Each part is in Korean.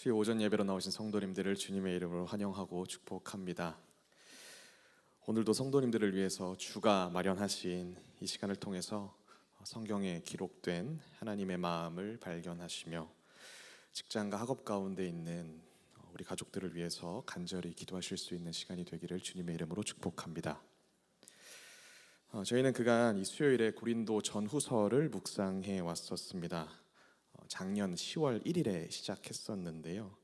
수요 오전 예배로 나오신 성도님들을 주님의 이름으로 환영하고 축복합니다. 오늘도 성도님들을 위해서 주가 마련하신 이 시간을 통해서 성경에 기록된 하나님의 마음을 발견하시며 직장과 학업 가운데 있는 우리 가족들을 위해서 간절히 기도하실 수 있는 시간이 되기를 주님의 이름으로 축복합니다. 저희는 그간 이 수요일에 고린도 전후서를 묵상해 왔었습니다. 작년 10월 1일에 시작했었는데요.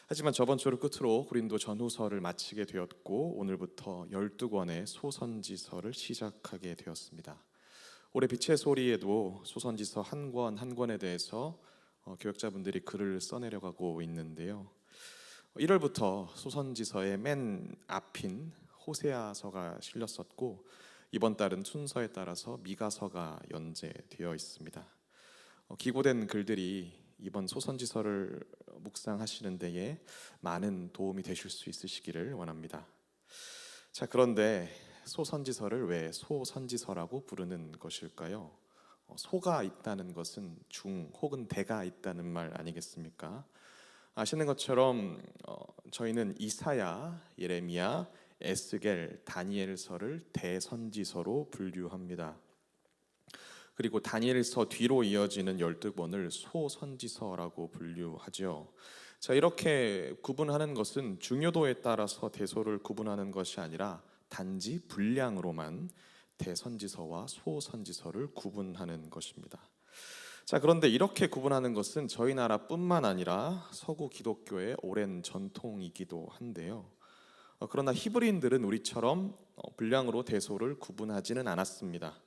하지만 저번 주를 끝으로 고린도 전후서를 마치게 되었고 오늘부터 12권의 소선지서를 시작하게 되었습니다. 올해 빛의 소리에도 소선지서 한 권 한 권에 대해서 교역자분들이 글을 써내려가고 있는데요. 1월부터 소선지서의 맨 앞인 호세아서가 실렸었고 이번 달은 순서에 따라서 미가서가 연재되어 있습니다. 기고된 글들이 이번 소선지서를 묵상하시는 데에 많은 도움이 되실 수 있으시기를 원합니다. 자, 그런데 소선지서를 왜 소선지서라고 부르는 것일까요? 소가 있다는 것은 중 혹은 대가 있다는 말 아니겠습니까? 아시는 것처럼 저희는 이사야, 예레미야, 에스겔, 다니엘서를 대선지서로 분류합니다. 그리고 다니엘서 뒤로 이어지는 12권을 소선지서라고 분류하죠. 자, 이렇게 구분하는 것은 중요도에 따라서 대소를 구분하는 것이 아니라 단지 분량으로만 대선지서와 소선지서를 구분하는 것입니다. 자, 그런데 이렇게 구분하는 것은 저희 나라뿐만 아니라 서구 기독교의 오랜 전통이기도 한데요. 그러나 히브리인들은 우리처럼 분량으로 대소를 구분하지는 않았습니다.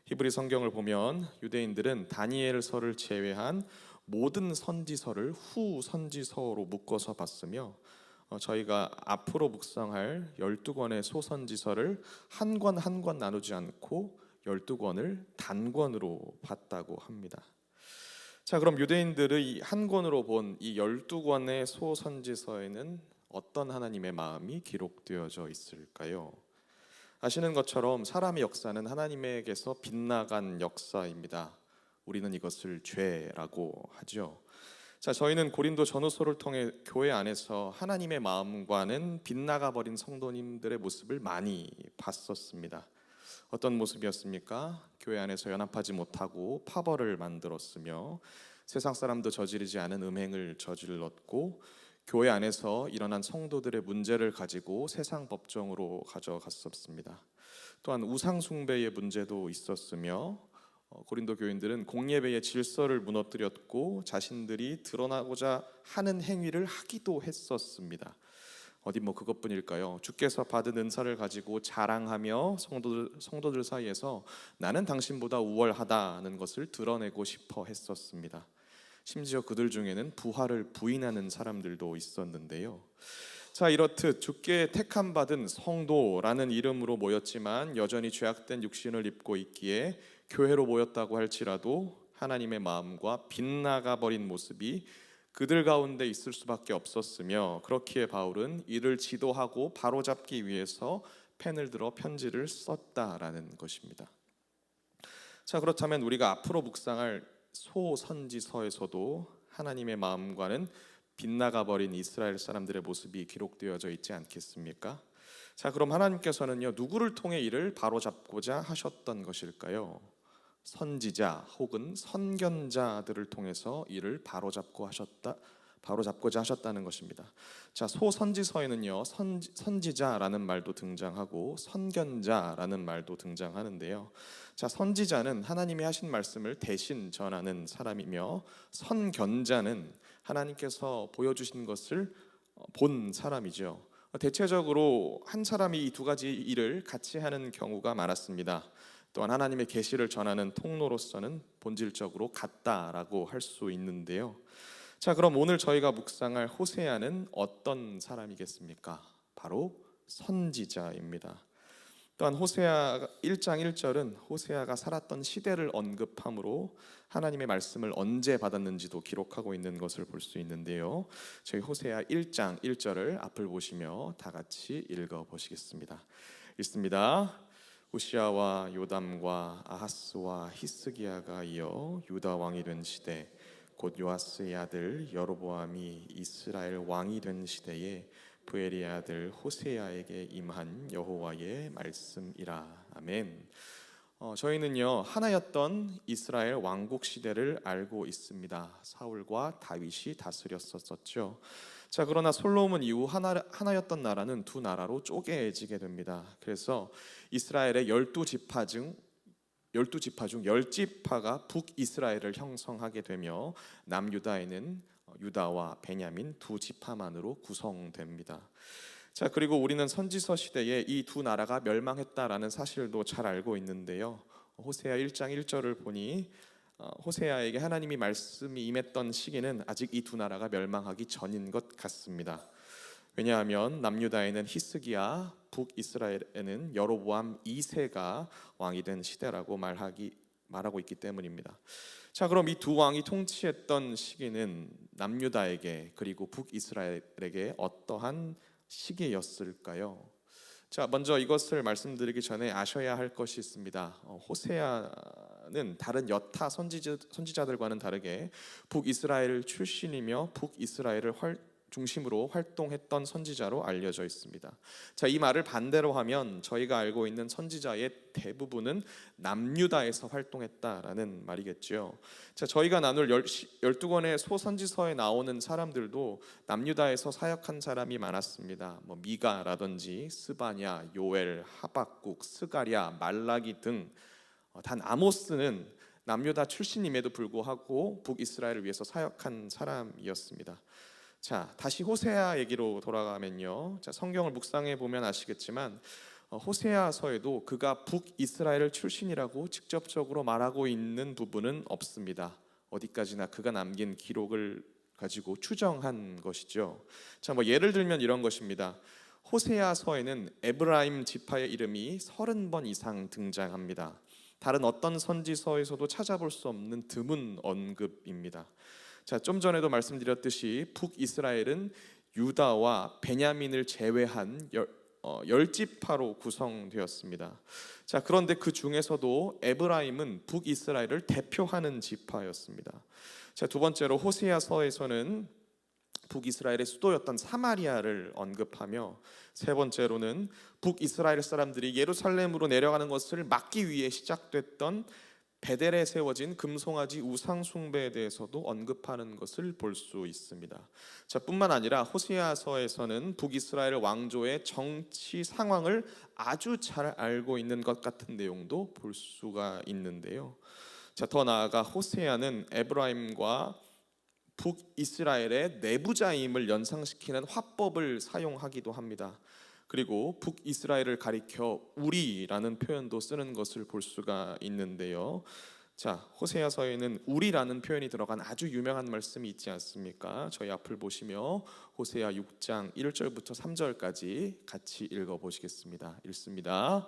히브리 성경을 보면 유대인들은 다니엘서를 제외한 모든 선지서를 후선지서로 묶어서 봤으며 저희가 앞으로 묵상할 12권의 소선지서를 한 권 한 권 나누지 않고 12권을 단권으로 봤다고 합니다. 자, 그럼 유대인들의 한 권으로 본 이 12권의 소선지서에는 어떤 하나님의 마음이 기록되어져 있을까요? 아시는 것처럼 사람의 역사는 하나님에게서 빗나간 역사입니다. 우리는 이것을 죄라고 하죠. 자, 저희는 고린도 전후서를 통해 교회 안에서 하나님의 마음과는 빗나가 버린 성도님들의 모습을 많이 봤었습니다. 어떤 모습이었습니까? 교회 안에서 연합하지 못하고 파벌을 만들었으며 세상 사람도 저지르지 않은 음행을 저질렀고 교회 안에서 일어난 성도들의 문제를 가지고 세상 법정으로 가져갔었습니다. 또한 우상 숭배의 문제도 있었으며 고린도 교인들은 공예배의 질서를 무너뜨렸고 자신들이 드러나고자 하는 행위를 하기도 했었습니다. 어디 그것뿐일까요? 주께서 받은 은사를 가지고 자랑하며 성도들 사이에서 나는 당신보다 우월하다는 것을 드러내고 싶어 했었습니다. 심지어 그들 중에는 부활을 부인하는 사람들도 있었는데요. 자, 이렇듯 주께 택함 받은 성도라는 이름으로 모였지만 여전히 죄악된 육신을 입고 있기에 교회로 모였다고 할지라도 하나님의 마음과 빗나가 버린 모습이 그들 가운데 있을 수밖에 없었으며 그렇기에 바울은 이를 지도하고 바로잡기 위해서 펜을 들어 편지를 썼다라는 것입니다. 자, 그렇다면 우리가 앞으로 묵상할 소선지서에서도 하나님의 마음과는 빗나가 버린 이스라엘 사람들의 모습이 기록되어져 있지 않겠습니까? 자, 그럼 하나님께서는요, 누구를 통해 이를 바로잡고자 하셨던 것일까요? 선지자 혹은 선견자들을 통해서 이를 바로잡고자 하셨다는 것입니다. 자, 소선지서에는요, 선지자라는 말도 등장하고 선견자라는 말도 등장하는데요. 자, 선지자는 하나님이 하신 말씀을 대신 전하는 사람이며 선견자는 하나님께서 보여주신 것을 본 사람이죠. 대체적으로 한 사람이 이 두 가지 일을 같이 하는 경우가 많았습니다. 또한 하나님의 계시를 전하는 통로로서는 본질적으로 같다라고 할 수 있는데요. 자, 그럼 오늘 저희가 묵상할 호세아는 어떤 사람이겠습니까? 바로 선지자입니다. 또한 호세아 1장 1절은 호세아가 살았던 시대를 언급하므로 하나님의 말씀을 언제 받았는지도 기록하고 있는 것을 볼 수 있는데요. 저희 호세아 1장 1절을 앞을 보시며 다 같이 읽어보시겠습니다. 읽습니다. 우시아와 요담과 아하스와 히스기야가 이어 유다 왕이 된 시대 곧 요아스의 아들 여로보암이 이스라엘 왕이 된 시대에 부엘의 아들 호세아에게 임한 여호와의 말씀이라. 아멘. 저희는요 하나였던 이스라엘 왕국 시대를 알고 있습니다. 사울과 다윗이 다스렸었죠. 자, 그러나 솔로몬 이후 하나였던 나라는 두 나라로 쪼개지게 됩니다. 그래서 이스라엘의 12지파 중 10지파가 북이스라엘을 형성하게 되며 남유다에는 유다와 베냐민 두 지파만으로 구성됩니다. 자, 그리고 우리는 선지서 시대에 이 두 나라가 멸망했다라는 사실도 잘 알고 있는데요. 호세아 1장 1절을 보니 호세아에게 하나님이 말씀이 임했던 시기는 아직 이 두 나라가 멸망하기 전인 것 같습니다. 왜냐하면 남유다에는 히스기야, 북이스라엘에는 여로보암 2세가 왕이 된 시대라고 말하고 있기 때문입니다. 자, 그럼 이 두 왕이 통치했던 시기는 남유다에게 그리고 북이스라엘에게 어떠한 시기였을까요? 자, 먼저 이것을 말씀드리기 전에 아셔야 할 것이 있습니다. 호세아는 다른 여타 선지자들과는 다르게 북이스라엘 출신이며 북이스라엘을 중심으로 활동했던 선지자로 알려져 있습니다. 자, 이 말을 반대로 하면 저희가 알고 있는 선지자의 대부분은 남유다에서 활동했다라는 말이겠죠. 자, 저희가 나눌 12권의 소선지서에 나오는 사람들도 남유다에서 사역한 사람이 많았습니다. 미가라든지 스바냐, 요엘, 하박국, 스가랴, 말라기 등. 단 아모스는 남유다 출신임에도 불구하고 북이스라엘을 위해서 사역한 사람이었습니다. 자, 다시 호세아 얘기로 돌아가면요. 자, 성경을 묵상해 보면 아시겠지만 호세아서에도 그가 북이스라엘 출신이라고 직접적으로 말하고 있는 부분은 없습니다. 어디까지나 그가 남긴 기록을 가지고 추정한 것이죠. 자, 예를 들면 이런 것입니다. 호세아서에는 에브라임 지파의 이름이 30번 이상 등장합니다. 다른 어떤 선지서에서도 찾아볼 수 없는 드문 언급입니다. 자, 좀 전에도 말씀드렸듯이 북이스라엘은 유다와 베냐민을 제외한 10지파로 구성되었습니다. 자, 그런데 그 중에서도 에브라임은 북이스라엘을 대표하는 지파였습니다. 자, 두 번째로 호세아서에서는 북이스라엘의 수도였던 사마리아를 언급하며, 세 번째로는 북이스라엘 사람들이 예루살렘으로 내려가는 것을 막기 위해 시작됐던 베델에 세워진 금송아지 우상 숭배에 대해서도 언급하는 것을 볼 수 있습니다. 자, 뿐만 아니라 호세아서에서는 북이스라엘 왕조의 정치 상황을 아주 잘 알고 있는 것 같은 내용도 볼 수가 있는데요. 자, 더 나아가 호세아는 에브라임과 북이스라엘의 내부자임을 연상시키는 화법을 사용하기도 합니다. 그리고 북이스라엘을 가리켜 우리라는 표현도 쓰는 것을 볼 수가 있는데요. 자, 호세아서에는 우리라는 표현이 들어간 아주 유명한 말씀이 있지 않습니까? 저희 앞을 보시며 호세아 6장 1절부터 3절까지 같이 읽어보시겠습니다. 읽습니다.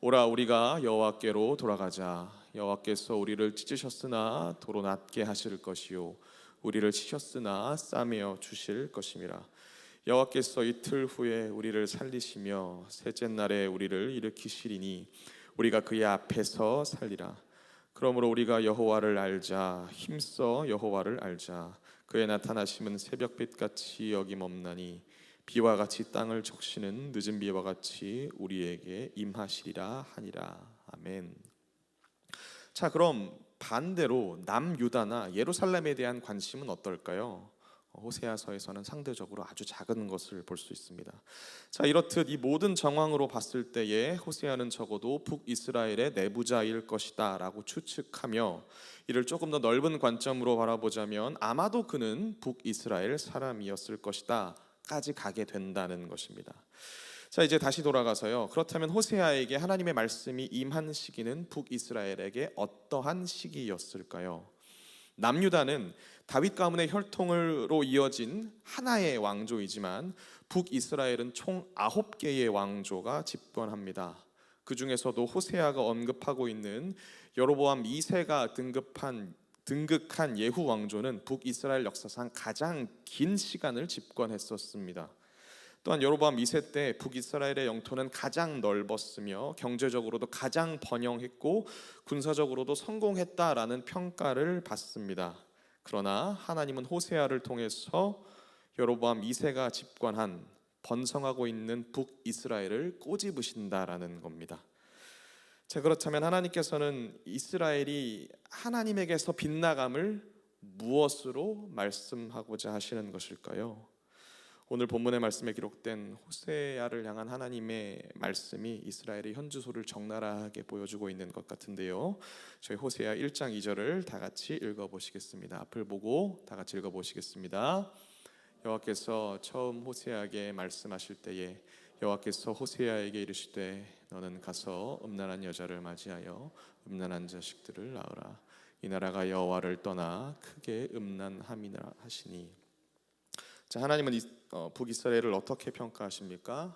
오라, 우리가 여호와께로 돌아가자. 여호와께서 우리를 찢으셨으나 도로 낫게 하실 것이요 우리를 치셨으나 싸매어 주실 것임이라. 여호와께서 이틀 후에 우리를 살리시며 셋째 날에 우리를 일으키시리니 우리가 그의 앞에서 살리라. 그러므로 우리가 여호와를 알자. 힘써 여호와를 알자. 그의 나타나심은 새벽빛같이 여김없나니 비와 같이 땅을 적시는 늦은 비와 같이 우리에게 임하시리라 하니라. 아멘. 자, 그럼 반대로 남유다나 예루살렘에 대한 관심은 어떨까요? 호세아서에서는 상대적으로 아주 작은 것을 볼 수 있습니다. 자, 이렇듯 이 모든 정황으로 봤을 때에 호세아는 적어도 북이스라엘의 내부자일 것이다 라고 추측하며, 이를 조금 더 넓은 관점으로 바라보자면 아마도 그는 북이스라엘 사람이었을 것이다 까지 가게 된다는 것입니다. 자, 이제 다시 돌아가서요. 그렇다면 호세아에게 하나님의 말씀이 임한 시기는 북이스라엘에게 어떠한 시기였을까요? 남유다는 다윗 가문의 혈통으로 이어진 하나의 왕조이지만 북이스라엘은 총 9개의 왕조가 집권합니다. 그 중에서도 호세아가 언급하고 있는 여로보암 2세가 등극한 예후 왕조는 북이스라엘 역사상 가장 긴 시간을 집권했었습니다. 또한 여로보암 2세 때 북이스라엘의 영토는 가장 넓었으며 경제적으로도 가장 번영했고 군사적으로도 성공했다라는 평가를 받습니다. 그러나 하나님은 호세아를 통해서 여로보암 2세가 집권한 번성하고 있는 북이스라엘을 꼬집으신다라는 겁니다. 자, 그렇다면 하나님께서는 이스라엘이 하나님에게서 빗나감을 무엇으로 말씀하고자 하시는 것일까요? 오늘 본문의 말씀에 기록된 호세아를 향한 하나님의 말씀이 이스라엘의 현주소를 적나라하게 보여주고 있는 것 같은데요. 저희 호세아 1장 2절을 다 같이 읽어보시겠습니다. 앞을 보고 다 같이 읽어보시겠습니다. 여호와께서 처음 호세아에게 말씀하실 때에 여호와께서 호세아에게 이르시되 너는 가서 음란한 여자를 맞이하여 음란한 자식들을 낳으라. 이 나라가 여호와를 떠나 크게 음란함이라 하시니. 자, 하나님은 북이스라엘을 어떻게 평가하십니까?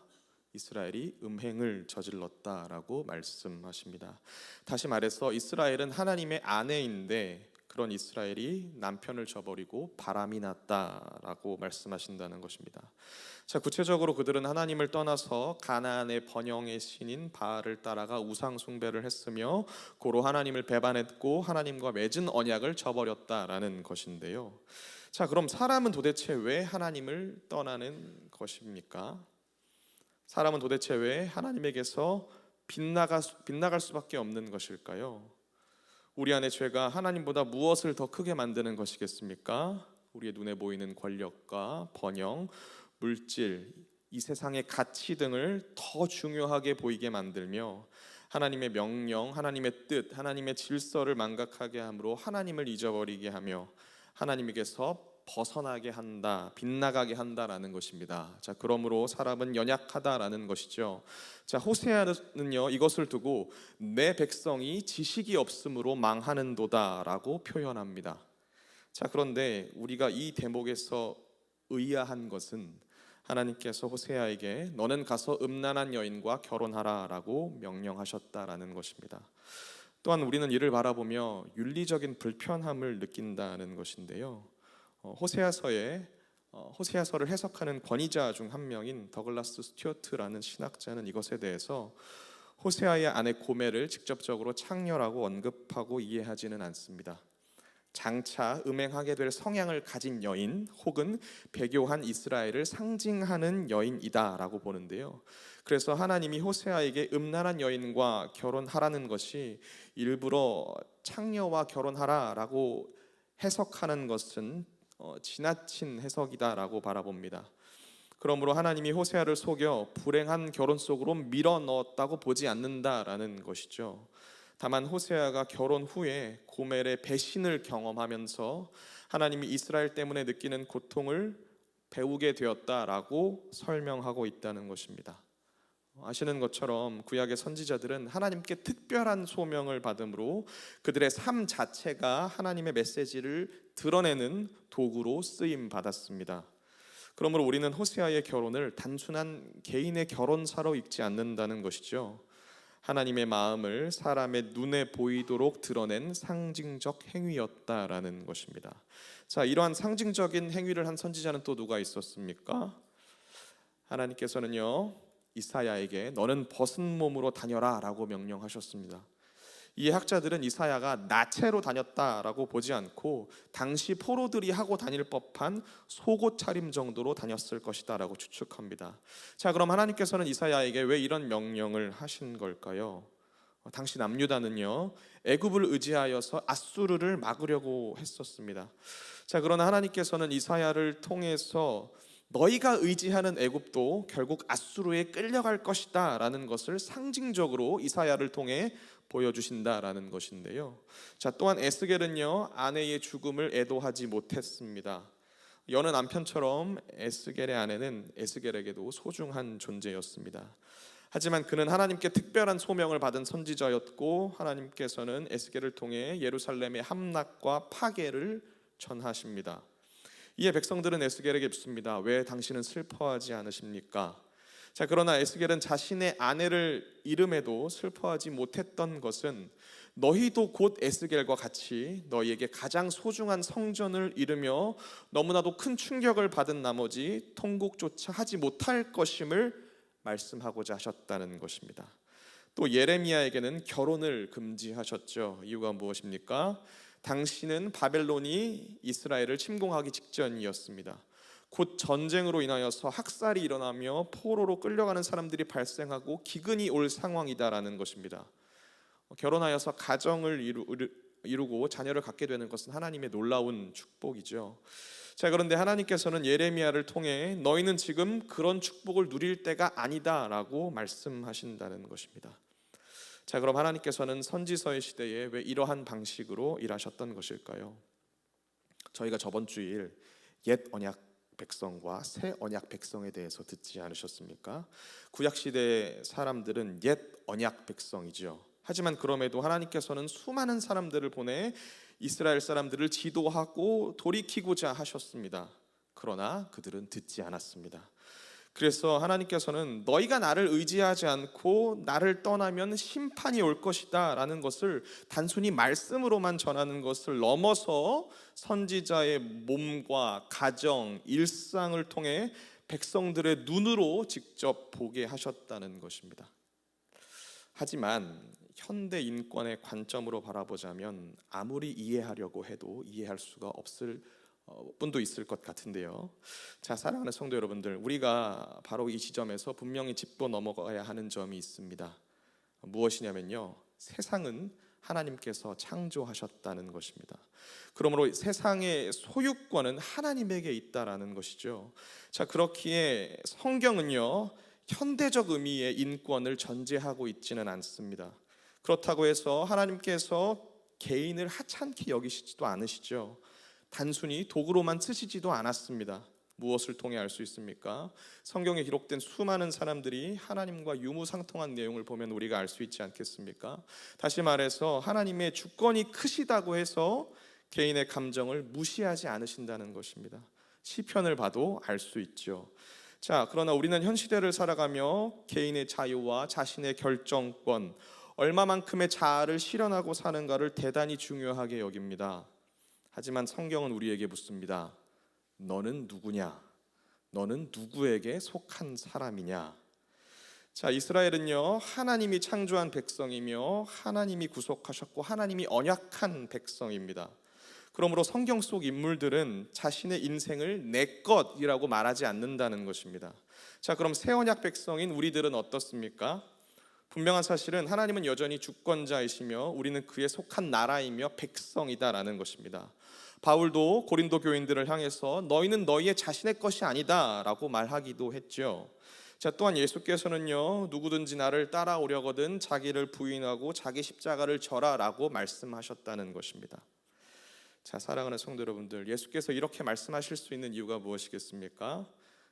이스라엘이 음행을 저질렀다라고 말씀하십니다. 다시 말해서 이스라엘은 하나님의 아내인데 그런 이스라엘이 남편을 저버리고 바람이 났다라고 말씀하신다는 것입니다. 자, 구체적으로 그들은 하나님을 떠나서 가나안의 번영의 신인 바알을 따라가 우상 숭배를 했으며 고로 하나님을 배반했고 하나님과 맺은 언약을 저버렸다라는 것인데요. 자, 그럼 사람은 도대체 왜 하나님을 떠나는 것입니까? 사람은 도대체 왜 하나님에게서 빗나갈 수밖에 없는 것일까요? 우리 안의 죄가 하나님보다 무엇을 더 크게 만드는 것이겠습니까? 우리의 눈에 보이는 권력과 번영, 물질, 이 세상의 가치 등을 더 중요하게 보이게 만들며 하나님의 명령, 하나님의 뜻, 하나님의 질서를 망각하게 함으로 하나님을 잊어버리게 하며 하나님에게서 벗어나게 한다, 빗나가게 한다라는 것입니다. 자, 그러므로 사람은 연약하다라는 것이죠. 자, 호세아는요 이것을 두고 내 백성이 지식이 없으므로 망하는도다라고 표현합니다. 자, 그런데 우리가 이 대목에서 의아한 것은 하나님께서 호세아에게 너는 가서 음란한 여인과 결혼하라라고 명령하셨다라는 것입니다. 또한 우리는 이를 바라보며 윤리적인 불편함을 느낀다는 것인데요. 호세아서를 해석하는 권위자 중 한 명인 더글라스 스튜어트라는 신학자는 이것에 대해서 호세아의 아내 고멜을 직접적으로 창녀라고 언급하고 이해하지는 않습니다. 장차 음행하게 될 성향을 가진 여인 혹은 배교한 이스라엘을 상징하는 여인이다라고 보는데요. 그래서 하나님이 호세아에게 음란한 여인과 결혼하라는 것이 일부러 창녀와 결혼하라라고 해석하는 것은 지나친 해석이다라고 바라봅니다. 그러므로 하나님이 호세아를 속여 불행한 결혼 속으로 밀어넣었다고 보지 않는다라는 것이죠. 다만 호세아가 결혼 후에 고멜의 배신을 경험하면서 하나님이 이스라엘 때문에 느끼는 고통을 배우게 되었다라고 설명하고 있다는 것입니다. 아시는 것처럼 구약의 선지자들은 하나님께 특별한 소명을 받음으로 그들의 삶 자체가 하나님의 메시지를 드러내는 도구로 쓰임 받았습니다. 그러므로 우리는 호세아의 결혼을 단순한 개인의 결혼사로 읽지 않는다는 것이죠. 하나님의 마음을 사람의 눈에 보이도록 드러낸 상징적 행위였다라는 것입니다. 자, 이러한 상징적인 행위를 한 선지자는 또 누가 있었습니까? 하나님께서는요 이사야에게 너는 벗은 몸으로 다녀라 라고 명령하셨습니다. 이 학자들은 이사야가 나체로 다녔다라고 보지 않고 당시 포로들이 하고 다닐 법한 속옷 차림 정도로 다녔을 것이다 라고 추측합니다. 자, 그럼 하나님께서는 이사야에게 왜 이런 명령을 하신 걸까요? 당시 남유다는요 애굽을 의지하여서 아수르를 막으려고 했었습니다. 자, 그러나 하나님께서는 이사야를 통해서 너희가 의지하는 애굽도 결국 아수르에 끌려갈 것이다 라는 것을 상징적으로 이사야를 통해 보여주신다라는 것인데요. 자, 또한 에스겔은요 아내의 죽음을 애도하지 못했습니다. 여느 남편처럼 에스겔의 아내는 에스겔에게도 소중한 존재였습니다. 하지만 그는 하나님께 특별한 소명을 받은 선지자였고 하나님께서는 에스겔을 통해 예루살렘의 함락과 파괴를 전하십니다. 이에 백성들은 에스겔에게 묻습니다. 왜 당신은 슬퍼하지 않으십니까? 자, 그러나 에스겔은 자신의 아내를 잃음에도 슬퍼하지 못했던 것은 너희도 곧 에스겔과 같이 너희에게 가장 소중한 성전을 잃으며 너무나도 큰 충격을 받은 나머지 통곡조차 하지 못할 것임을 말씀하고자 하셨다는 것입니다. 또 예레미야에게는 결혼을 금지하셨죠. 이유가 무엇입니까? 당시는 바벨론이 이스라엘을 침공하기 직전이었습니다. 곧 전쟁으로 인하여서 학살이 일어나며 포로로 끌려가는 사람들이 발생하고 기근이 올 상황이다라는 것입니다. 결혼하여서 가정을 이루고 자녀를 갖게 되는 것은 하나님의 놀라운 축복이죠. 자, 그런데 하나님께서는 예레미야를 통해 너희는 지금 그런 축복을 누릴 때가 아니다라고 말씀하신다는 것입니다. 자, 그럼 하나님께서는 선지서의 시대에 왜 이러한 방식으로 일하셨던 것일까요? 저희가 저번 주일 옛 언약 백성과 새 언약 백성에 대해서 듣지 않으셨습니까? 구약 시대의 사람들은 옛 언약 백성이죠. 하지만 그럼에도 하나님께서는 수많은 사람들을 보내 이스라엘 사람들을 지도하고 돌이키고자 하셨습니다. 그러나 그들은 듣지 않았습니다. 그래서 하나님께서는 너희가 나를 의지하지 않고 나를 떠나면 심판이 올 것이다 라는 것을 단순히 말씀으로만 전하는 것을 넘어서 선지자의 몸과 가정, 일상을 통해 백성들의 눈으로 직접 보게 하셨다는 것입니다. 하지만 현대 인권의 관점으로 바라보자면 아무리 이해하려고 해도 이해할 수가 없을 분도 있을 것 같은데요. 자, 사랑하는 성도 여러분들, 우리가 바로 이 지점에서 분명히 짚고 넘어가야 하는 점이 있습니다. 무엇이냐면요, 세상은 하나님께서 창조하셨다는 것입니다. 그러므로 세상의 소유권은 하나님에게 있다라는 것이죠. 자, 그렇기에 성경은요, 현대적 의미의 인권을 전제하고 있지는 않습니다. 그렇다고 해서 하나님께서 개인을 하찮게 여기시지도 않으시죠. 단순히 도구로만 쓰시지도 않았습니다. 무엇을 통해 알 수 있습니까? 성경에 기록된 수많은 사람들이 하나님과 유무상통한 내용을 보면 우리가 알 수 있지 않겠습니까? 다시 말해서 하나님의 주권이 크시다고 해서 개인의 감정을 무시하지 않으신다는 것입니다. 시편을 봐도 알 수 있죠. 자, 그러나 우리는 현 시대를 살아가며 개인의 자유와 자신의 결정권, 얼마만큼의 자아를 실현하고 사는가를 대단히 중요하게 여깁니다. 하지만 성경은 우리에게 묻습니다. 너는 누구냐? 너는 누구에게 속한 사람이냐? 자, 이스라엘은요, 하나님이 창조한 백성이며 하나님이 구속하셨고 하나님이 언약한 백성입니다. 그러므로 성경 속 인물들은 자신의 인생을 내 것이라고 말하지 않는다는 것입니다. 자, 그럼 새 언약 백성인 우리들은 어떻습니까? 분명한 사실은 하나님은 여전히 주권자이시며 우리는 그에 속한 나라이며 백성이다라는 것입니다. 바울도 고린도 교인들을 향해서 너희는 너희의 자신의 것이 아니다 라고 말하기도 했죠. 자, 또한 예수께서는요, 누구든지 나를 따라오려거든 자기를 부인하고 자기 십자가를 져라 라고 말씀하셨다는 것입니다. 자, 사랑하는 성도 여러분들, 예수께서 이렇게 말씀하실 수 있는 이유가 무엇이겠습니까?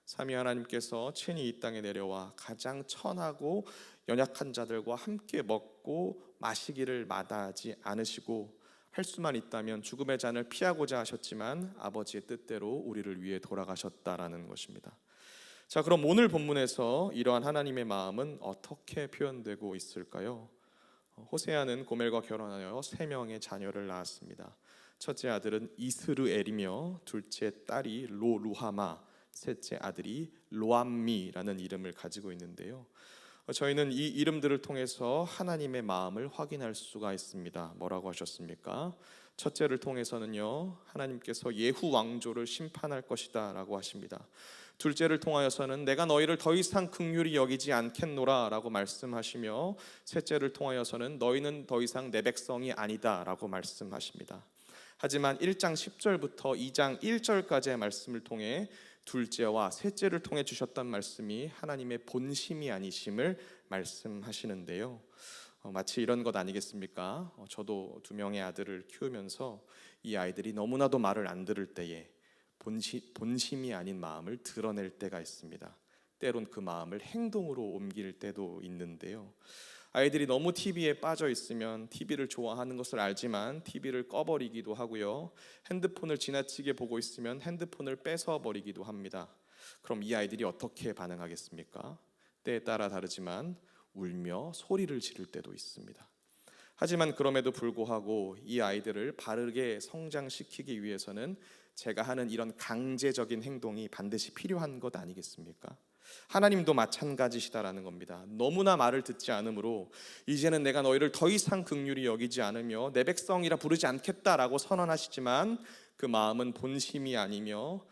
삼위 하나님께서 친히 이 땅에 내려와 가장 천하고 연약한 자들과 함께 먹고 마시기를 마다하지 않으시고 할 수만 있다면 죽음의 잔을 피하고자 하셨지만 아버지의 뜻대로 우리를 위해 돌아가셨다라는 것입니다. 자, 그럼 오늘 본문에서 이러한 하나님의 마음은 어떻게 표현되고 있을까요? 호세아는 고멜과 결혼하여 3명의 자녀를 낳았습니다. 첫째 아들은 이스르엘이며 둘째 딸이 로루하마, 셋째 아들이 로암미라는 이름을 가지고 있는데요. 저희는 이 이름들을 통해서 하나님의 마음을 확인할 수가 있습니다. 뭐라고 하셨습니까? 첫째를 통해서는요, 하나님께서 예후 왕조를 심판할 것이다 라고 하십니다. 둘째를 통하여서는 내가 너희를 더 이상 긍휼히 여기지 않겠노라 라고 말씀하시며, 셋째를 통하여서는 너희는 더 이상 내 백성이 아니다 라고 말씀하십니다. 하지만 1장 10절부터 2장 1절까지의 말씀을 통해 둘째와 셋째를 통해 주셨던 말씀이 하나님의 본심이 아니심을 말씀하시는데요. 마치 이런 것 아니겠습니까? 저도 2명의 아들을 키우면서 이 아이들이 너무나도 말을 안 들을 때에 본심이 아닌 마음을 드러낼 때가 있습니다. 때론 그 마음을 행동으로 옮길 때도 있는데요. 아이들이 너무 TV에 빠져 있으면 TV를 좋아하는 것을 알지만 TV를 꺼버리기도 하고요, 핸드폰을 지나치게 보고 있으면 핸드폰을 뺏어버리기도 합니다. 그럼 이 아이들이 어떻게 반응하겠습니까? 때에 따라 다르지만 울며 소리를 지를 때도 있습니다. 하지만 그럼에도 불구하고 이 아이들을 바르게 성장시키기 위해서는 제가 하는 이런 강제적인 행동이 반드시 필요한 것 아니겠습니까? 하나님도 마찬가지시다라는 겁니다. 너무나 말을 듣지 않으므로 이제는 내가 너희를 더 이상 긍휼히 여기지 않으며 내 백성이라 부르지 않겠다라고 선언하시지만 그 마음은 본심이 아니며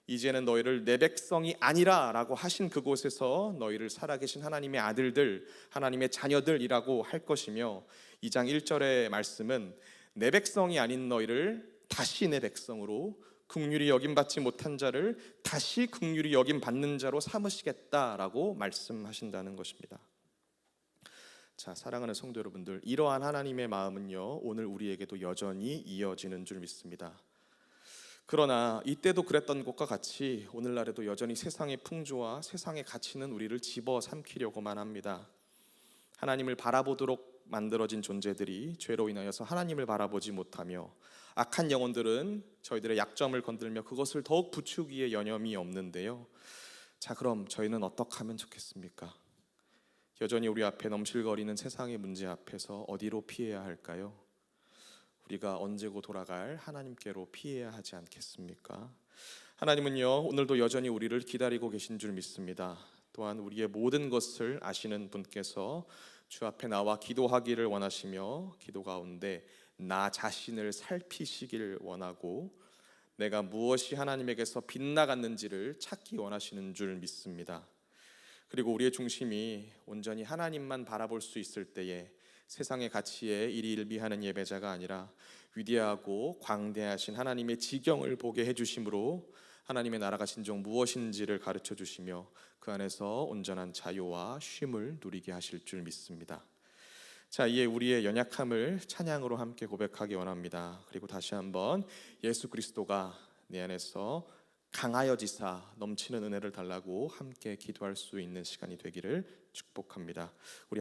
이제는 너희를 내 백성이 아니라라고 하신 그곳에서 너희를 살아계신 하나님의 아들들, 하나님의 자녀들이라고 할 것이며 2장 1절의 말씀은 내 백성이 아닌 너희를 다시 내 백성으로 긍휼히 여김 받지 못한 자를 다시 긍휼히 여김 받는 자로 삼으시겠다라고 말씀하신다는 것입니다. 자, 사랑하는 성도 여러분들, 이러한 하나님의 마음은요, 오늘 우리에게도 여전히 이어지는 줄 믿습니다. 그러나 이때도 그랬던 것과 같이 오늘날에도 여전히 세상의 풍조와 세상의 가치는 우리를 집어삼키려고만 합니다. 하나님을 바라보도록 만들어진 존재들이 죄로 인하여서 하나님을 바라보지 못하며 악한 영혼들은 저희들의 약점을 건들며 그것을 더욱 부추기에 여념이 없는데요. 자, 그럼 저희는 어떻게 하면 좋겠습니까? 여전히 우리 앞에 넘실거리는 세상의 문제 앞에서 어디로 피해야 할까요? 우리가 언제고 돌아갈 하나님께로 피해야 하지 않겠습니까? 하나님은요, 오늘도 여전히 우리를 기다리고 계신 줄 믿습니다. 또한 우리의 모든 것을 아시는 분께서 주 앞에 나와 기도하기를 원하시며 기도 가운데 나 자신을 살피시길 원하고 내가 무엇이 하나님에게서 빗나갔는지를 찾기 원하시는 줄 믿습니다. 그리고 우리의 중심이 온전히 하나님만 바라볼 수 있을 때에 세상의 가치에 일희일비하는 예배자가 아니라 위대하고 광대하신 하나님의 지경을 보게 해주심으로 하나님의 나라가 진정 무엇인지를 가르쳐 주시며 그 안에서 온전한 자유와 쉼을 누리게 하실 줄 믿습니다. 자, 이에 우리의 연약함을 찬양으로 함께 고백하기 원합니다. 그리고 다시 한번 예수 그리스도가 내 안에서 강하여지사 넘치는 은혜를 달라고 함께 기도할 수 있는 시간이 되기를 축복합니다. 우리